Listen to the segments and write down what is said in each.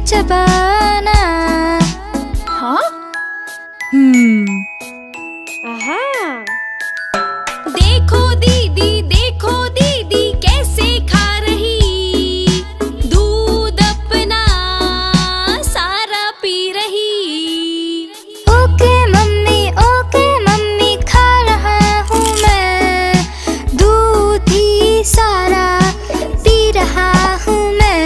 चबाना। हाँ? आहा। देखो दीदी कैसे खा रही, दूध अपना सारा पी रही। ओके मम्मी खा रहा हूँ मैं, दूध ही सारा पी रहा हूँ मैं।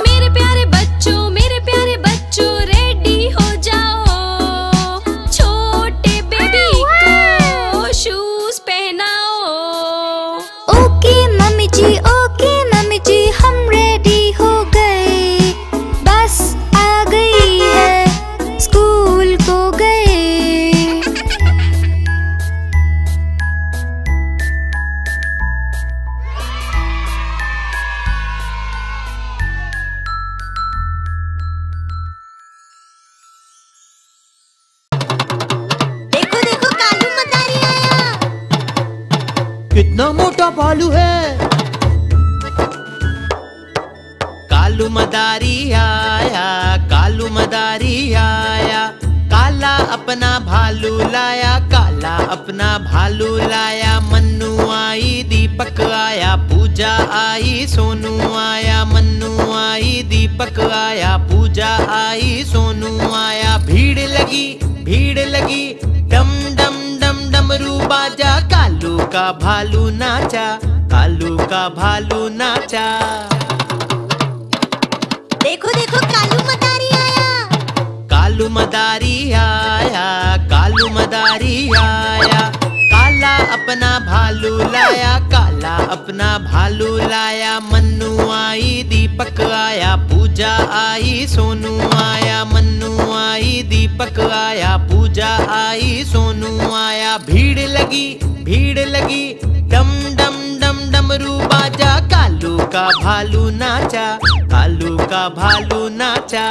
मेरे प्यारे बच्चों रेडी हो जाओ, छोटे बेबी को शूज पहनाओ। ओके मम्मी जी हम रेडी हो गए, बस आ गई है, स्कूल को गए। कितना मोटा भालू है। कालू मदारी आया, कालू मदारी आया, काला अपना भालू लाया, काला अपना भालू लाया। मन्नू आई, दीपक आया, पूजा आई, सोनू आया। मन्नू आई, दीपक आया, पूजा आई, सोनू आया। भीड़ लगी डम डम डम डमरू बाजा। कालू का भालू नाचा, कालू का भालू नाचा। देखो कालू मदारी आया। कालू मदारी आया, कालू मदारी आया, काला अपना भालू लाया, काला अपना भालू लाया। मन्नू आई, दीपक आया, पूजा आई, सोनू आया। मन्नू आई, दीपक आया, पूजा आई, सोनू आया। भीड़ लगी डम डम डम डमरू बाजा। कालू का भालू नाचा, कालू का भालू नाचा।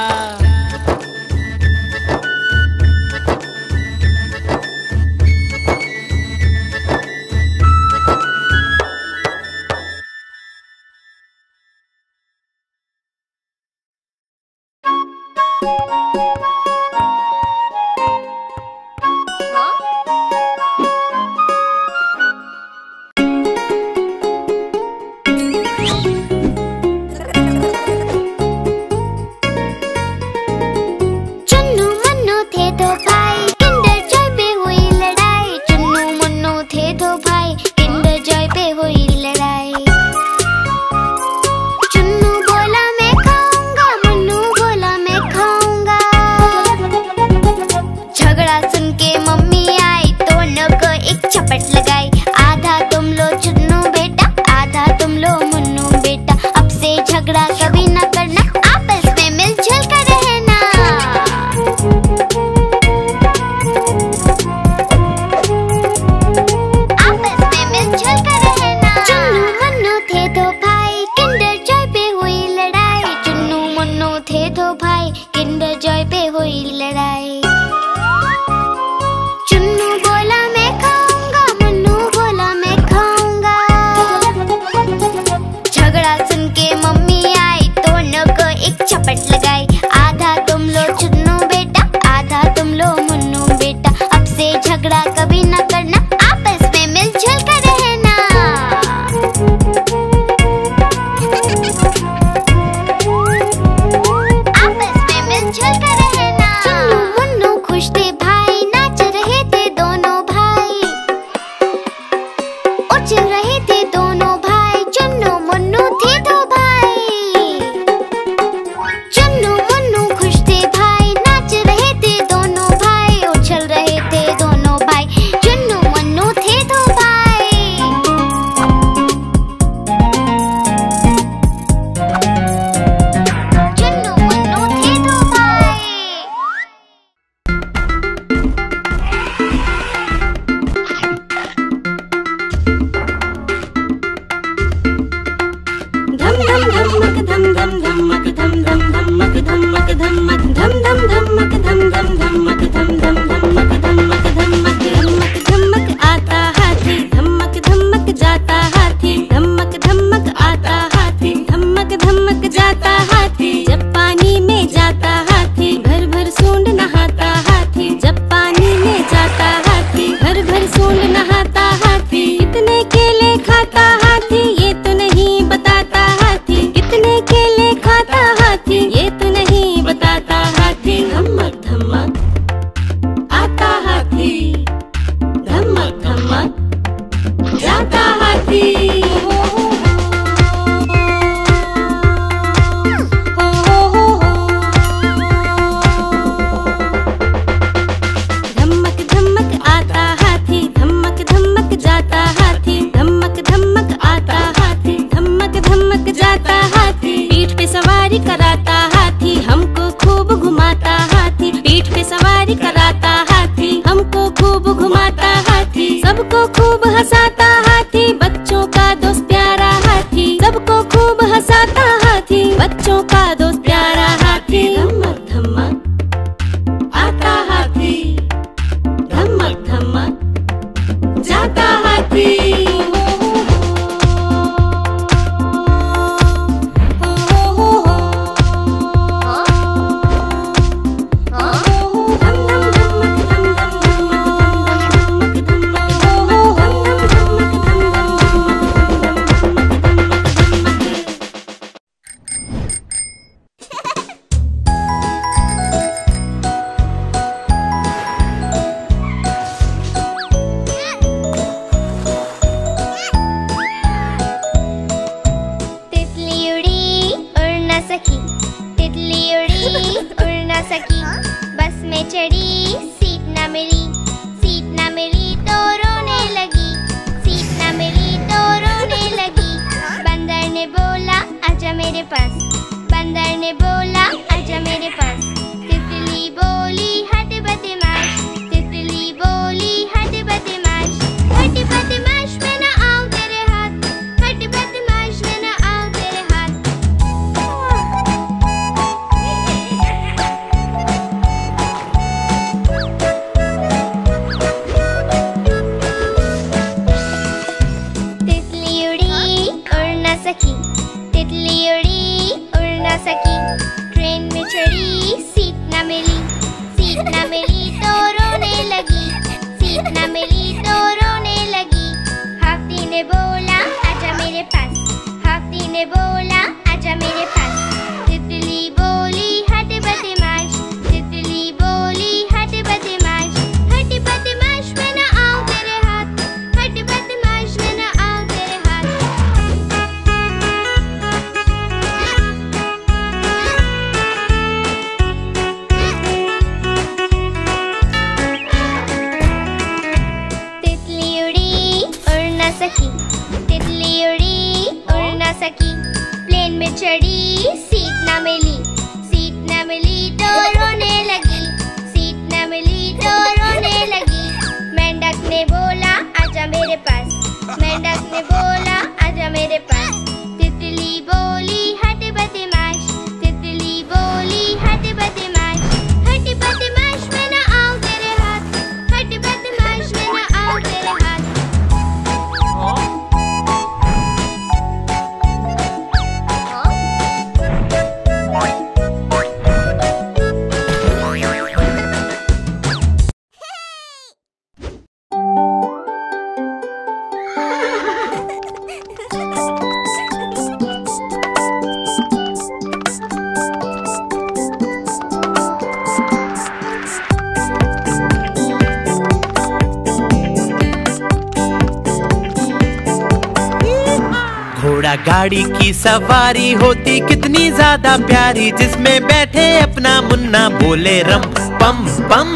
घोड़ा गाड़ी की सवारी होती कितनी ज्यादा प्यारी, जिसमें बैठे अपना मुन्ना बोले रम पम पम।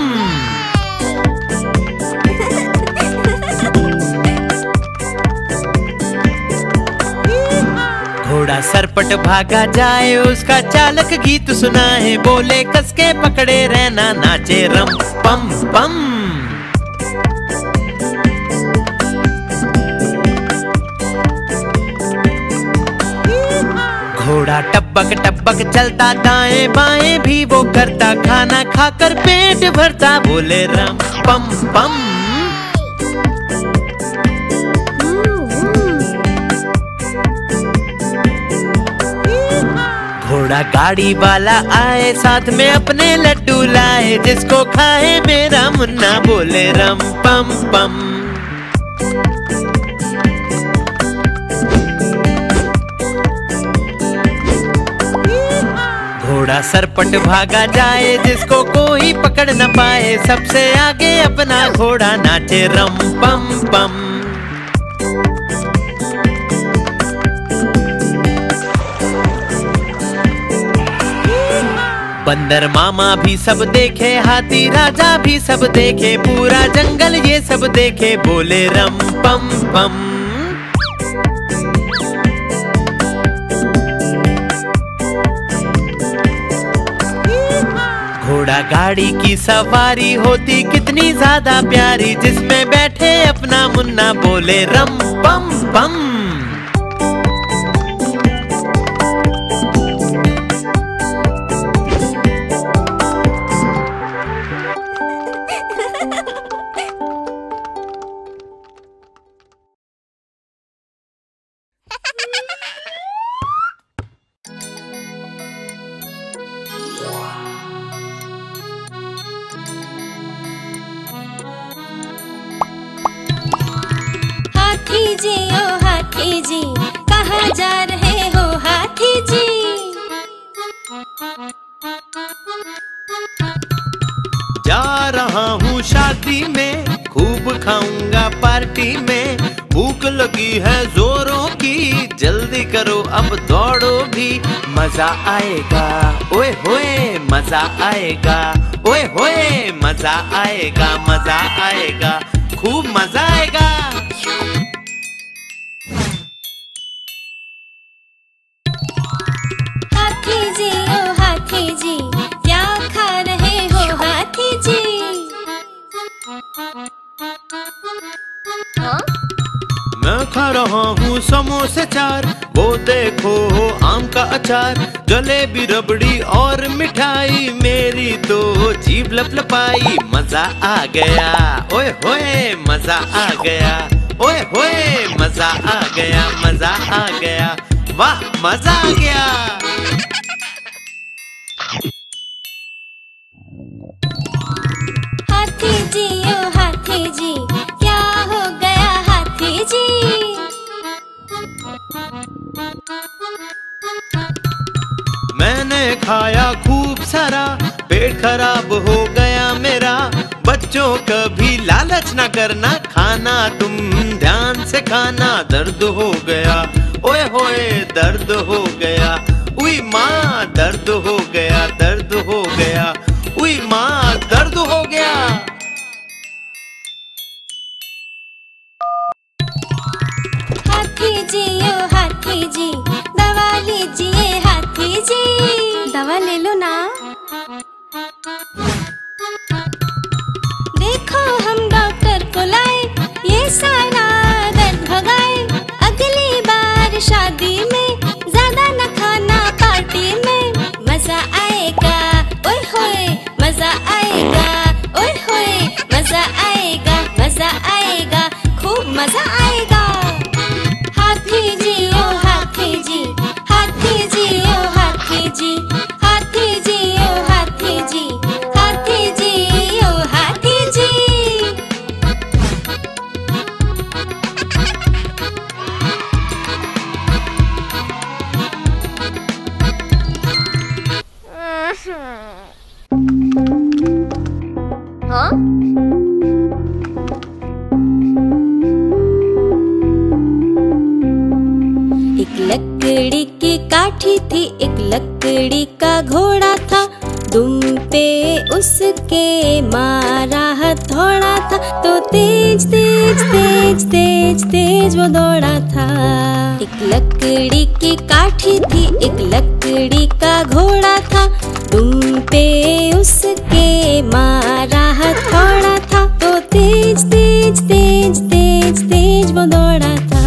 घोड़ा सरपट भागा जाए, उसका चालक गीत सुनाए, बोले कसके पकड़े रहना नाचे रम पम पम। घोड़ा टपक टपक चलता दाएं बाएं भी वो करता, खाना खाकर पेट भरता, बोले रम पम पम। घोड़ा गाड़ी वाला आए, साथ में अपने लड्डू लाए, जिसको खाए मेरा मुन्ना, बोले रम पम पम। घोड़ा सरपट भागा जाए, जिसको कोई पकड़ न पाए, सबसे आगे अपना घोड़ा नाचे रम पम पम। बंदर मामा भी सब देखे, हाथी राजा भी सब देखे, पूरा जंगल ये सब देखे, बोले रम पम पम। घोड़ा गाड़ी की सवारी होती कितनी ज्यादा प्यारी, जिसमें बैठे अपना मुन्ना, बोले रम पम पम। हाथी जी ओ हाथी जी, कहाँ जा रहे हो हाथी जी? जा रहा हूँ शादी में, खूब खाऊंगा पार्टी में, भूख लगी है जोरों की, जल्दी करो अब दौड़ो भी, मजा आएगा ओए होए मजा आएगा, ओए होए मजा आएगा, मजा आएगा, खूब मजा आएगा। हाथी जी ओ हाथी जी, क्या खा रहे हो हाथी जी? मैं खा रहा हूँ समोसे चार, वो देखो आम का अचार, जलेबी रबड़ी और मिठाई, मेरी तो जीभ लपलपाई, मजा आ गया ओए होए मजा आ गया, ओए होए मजा आ गया, मजा आ गया, वाह मजा आ गया। हाथी जी ओ हाथी जी, क्या हो गया हाथी जी? मैंने खाया खूब सारा, पेट खराब हो गया मेरा, बच्चों कभी लालच ना करना, खाना तुम ध्यान से खाना, दर्द हो गया ओए होए दर्द हो गया, उई माँ दर्द हो गया, दर्द हो गया, उई माँ दर्द हो गया। हाथी जी ओ हाथी जी, दवा लीजिए हाथी जी। दवा ले लो ना। देखो हम डॉक्टर को लाए, ये सारा दर्द भगाए, अगली बार शादी में ज्यादा न खाना पार्टी में, मजा आएगा ओए होए मजा आएगा, ओए होए मजा आएगा, मजा आएगा, खूब मजा आएगा। हाथी जी ओ हाथी जी, हाथी जी ओ हाथी जी, हाथी जी ओ हाथी जी, हाथी जी ओ हाथी जी। हाँ? एक लकड़ी की काठी थी, एक लकड़ी का घोड़ा था, दुम पे उसके मारा हथौड़ा था, तो तेज तेज तेज तेज तेज वो दौड़ा था। एक लकड़ी की काठी थी, एक लकड़ी का घोड़ा था, दुम पे उसके मारा हथौड़ा था, तो तेज तेज तेज तेज तेज वो दौड़ा था।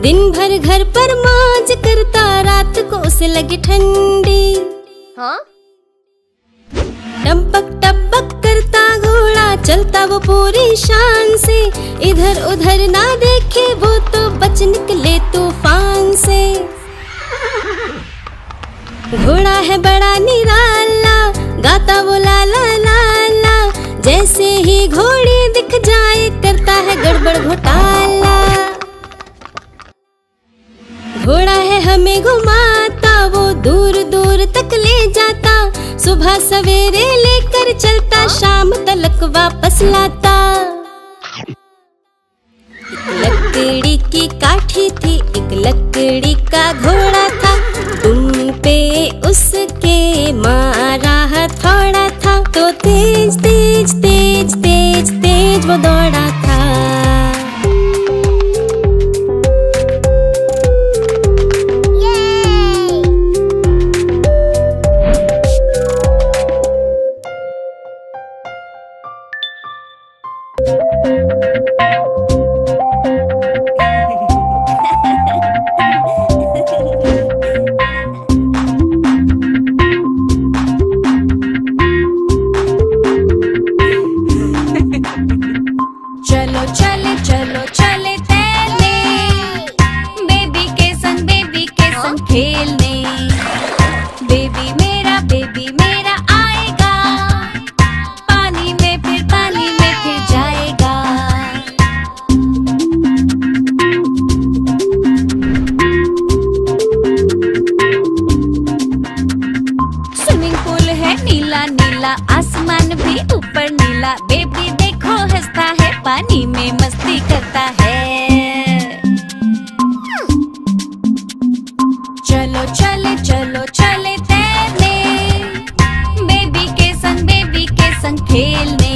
दिन भर घर पर मौज करता, रात को उसे लगी ठंडी। हाँ? टपक टपक करता घोड़ा, चलता वो पूरी शान से। इधर उधर ना देखे वो तो बच निकले तूफान से। घोड़ा है बड़ा निराला, गाता वो ला ला ला ला। जैसे ही घोड़ी दिख जाए करता है गड़बड़ घोटाला। घोड़ा है हमें घुमाता, वो दूर दूर तक ले जाता। सुबह सवेरे लेकर चलता, शाम तलक वापस लाता। एक लकड़ी की काठी थी, एक लकड़ी का घोड़ा था। तुम पे उसके मारा हथौड़ा था, तो तेज तेज तेज तेज तेज वो दौड़ा था। आसमान भी ऊपर नीला, बेबी देखो हंसता है, पानी में मस्ती करता है। चलो चले चलो चले तैरने, बेबी के संग खेलने।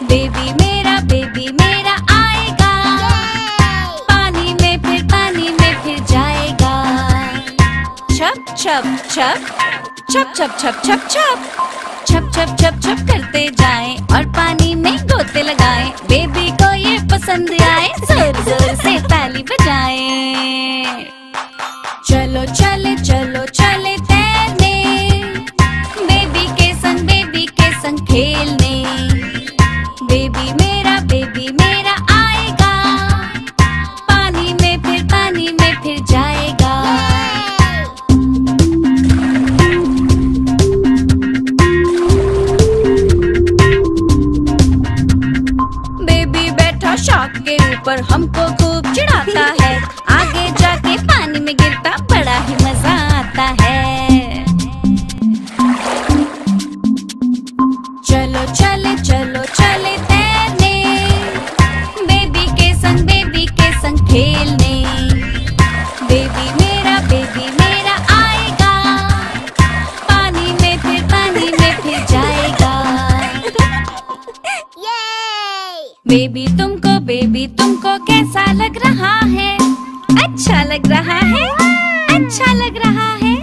बेबी मेरा आएगा, पानी में फिर जाएगा। छप छप छप छप छप छप छप छप छप छप छप छप करते जाएं और पानी में गोते लगाएं। बेबी को ये पसंद आए, जोर जोर से ताली बजाएं। चलो चले तैरने, बेबी के संग खेलने। बेबी मेरा आएगा, पानी में फिर जाएगा। शार्क के ऊपर हमको खूब चिढ़ाता है, आगे जाके पानी में गिरता बड़ा ही मजा आता है। चलो चले तैरने, बेबी के संग खेलने। बेबी मेरा आएगा, पानी में फिर जाएगा। बेबी तुमको कैसा लग रहा है? अच्छा लग रहा है, अच्छा लग रहा है।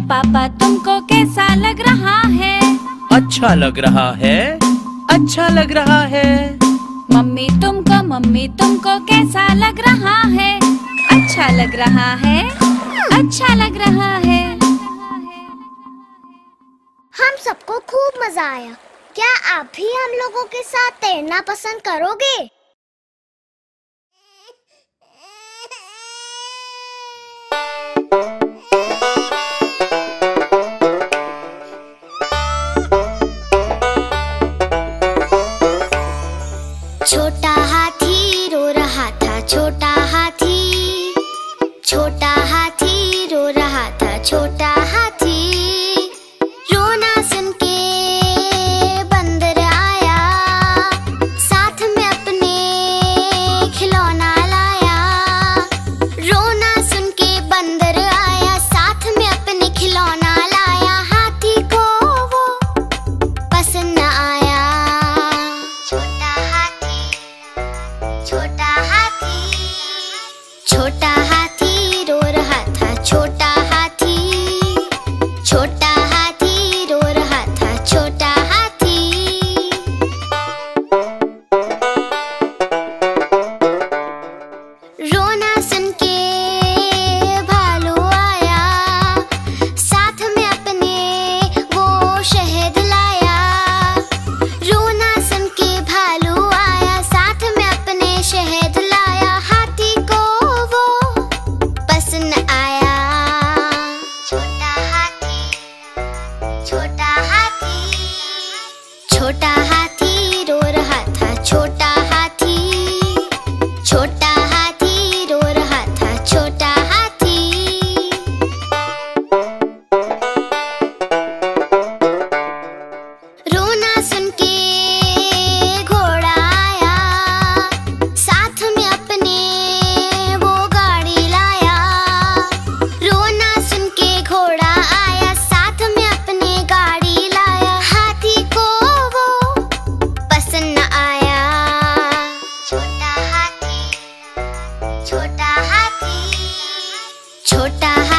पापा तुमको कैसा लग रहा है? अच्छा लग रहा है, अच्छा लग रहा है। मम्मी तुमको कैसा लग रहा है? अच्छा लग रहा है, अच्छा लग रहा है। हम सबको खूब मजा आया। क्या आप भी हम लोगों के साथ तैरना पसंद करोगे? छोटा हाथी रो रहा था, छोटा हाथी, छोटा हाथी रो रहा था, छोटा हाथी। रोना सुन के बंदर आया, साथ में अपने रोना सुन के भालू आया, साथ में अपने वो शहद लाया। रोना सुन के भालू आया, साथ में अपने शहद लाया। हाथी को वो पसंद आया। छोटा हाथी, छोटा हाथी, छोटा हाथी रो रहा था। छोटा हाथी, छोटा हाथी रो रहा था। छोटा हाथी। रोना सुन के घोड़ा आया, साथ में अपने वो गाड़ी लाया। रोना सुन के घोड़ा आया, साथ में अपने गाड़ी लाया। हाथी को वो पसंद आया। छोटा हाथी, छोटा हाथी, छोटा हाथी